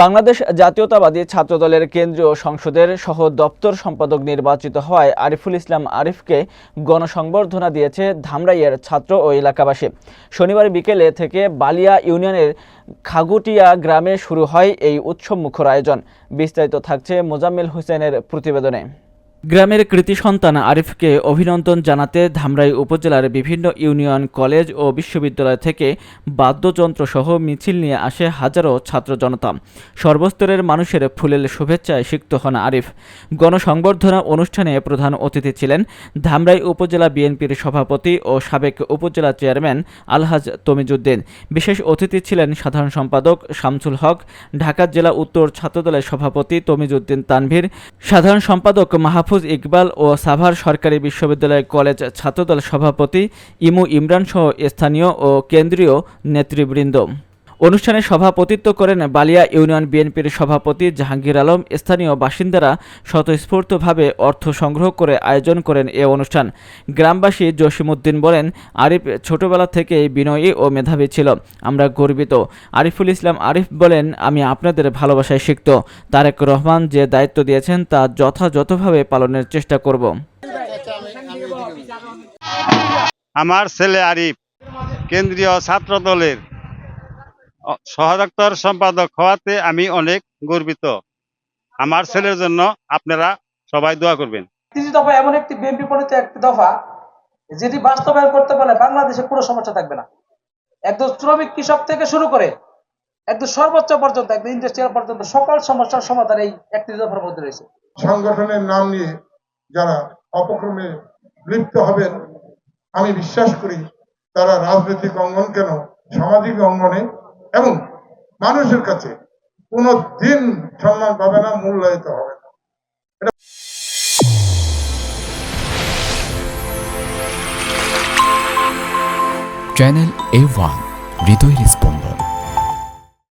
বাংলাদেশ জাতীয়তাবাদী ছাত্রদলের কেন্দ্রীয় সংসদের সহ দপ্তর সম্পাদক নির্বাচিত হওয়ায় আরিফুল ইসলাম আরিফকে গণসংবর্ধনা দিয়েছে ধামরাইয়ের ছাত্র ও এলাকাবাসী। শনিবার বিকেলে থেকে বালিয়া ইউনিয়নের খাগুটিয়া গ্রামে শুরু হয় এই উৎসবমুখর আয়োজন। বিস্তারিত থাকছে মোজাম্মেল হোসেনের প্রতিবেদনে। গ্রামের কৃতি সন্তান আরিফকে অভিনন্দন জানাতে ধামরাই উপজেলার বিভিন্ন ইউনিয়ন, কলেজ ও বিশ্ববিদ্যালয় থেকে বাদ্যযন্ত্রসহ মিছিল নিয়ে আসে হাজারো ছাত্র জনতা। সর্বস্তরের মানুষের ফুলেল শুভেচ্ছায় সিক্ত হন আরিফ। গণসংবর্ধনা অনুষ্ঠানে প্রধান অতিথি ছিলেন ধামরাই উপজেলা বিএনপির সভাপতি ও সাবেক উপজেলা চেয়ারম্যান আলহাজ তমিজউদ্দিন। বিশেষ অতিথি ছিলেন সাধারণ সম্পাদক শামসুল হক, ঢাকা জেলা উত্তর ছাত্রদলের সভাপতি তমিজউদ্দিন তানভীর, সাধারণ সম্পাদক মাহফুজ ইকবাল ও সাভার সরকারি বিশ্ববিদ্যালয় কলেজ ছাত্রদল সভাপতি ইমু ইমরান সহ স্থানীয় ও কেন্দ্রীয় নেতৃবৃন্দ। অনুষ্ঠানে সভাপতিত্ব করেন বালিয়া ইউনিয়ন বিএনপির সভাপতি জাহাঙ্গীর আলম। স্থানীয় বাসিন্দারা স্বতঃস্ফূর্তভাবে অর্থ সংগ্রহ করে আয়োজন করেন এ অনুষ্ঠান। গ্রামবাসী জসিমউদ্দিন বলেন, আরিফ ছোটবেলা থেকেই বিনয়ী ও মেধাবী ছিল। আমরা গর্বিত। আরিফুল ইসলাম আরিফ বলেন, আমি আপনাদের ভালোবাসায় সিক্ত। তারেক রহমান যে দায়িত্ব দিয়েছেন তা যথাযথভাবে পালনের চেষ্টা করব। আমার ছেলে আরিফ কেন্দ্রীয় ছাত্রদলের সহদপ্তর সম্পাদক হওয়াতে আমি অনেক গর্বিত। আমার ছেলের জন্য আপনারা সবাই দোয়া করবেন। ৩০ দফা এমন একটি বিএনপি প্রণীত একটি দফা যেটি বাস্তবায়ন করতে পারলে বাংলাদেশে কোনো সমস্যা থাকবে না। একদম শ্রমিক, কৃষক থেকে শুরু করে একদম সর্বোচ্চ পর্যন্ত, একদম ইন্ডাস্ট্রিয়াল পর্যন্ত সকল সমস্যার সমাধান এই ৩১ দফার মধ্যে রয়েছে। সংগঠনের নাম নিয়ে যারা অপক্রমে লিপ্ত হবেন, আমি বিশ্বাস করি তারা রাজনৈতিক অঙ্গন কেন সামাজিক অঙ্গনে এবং মানুষের কাছে কোনো দিন সম্মান পাবে না, মূল্যায়িত হবে না। চ্যানেল A1 হৃদয়ের স্পন্দন।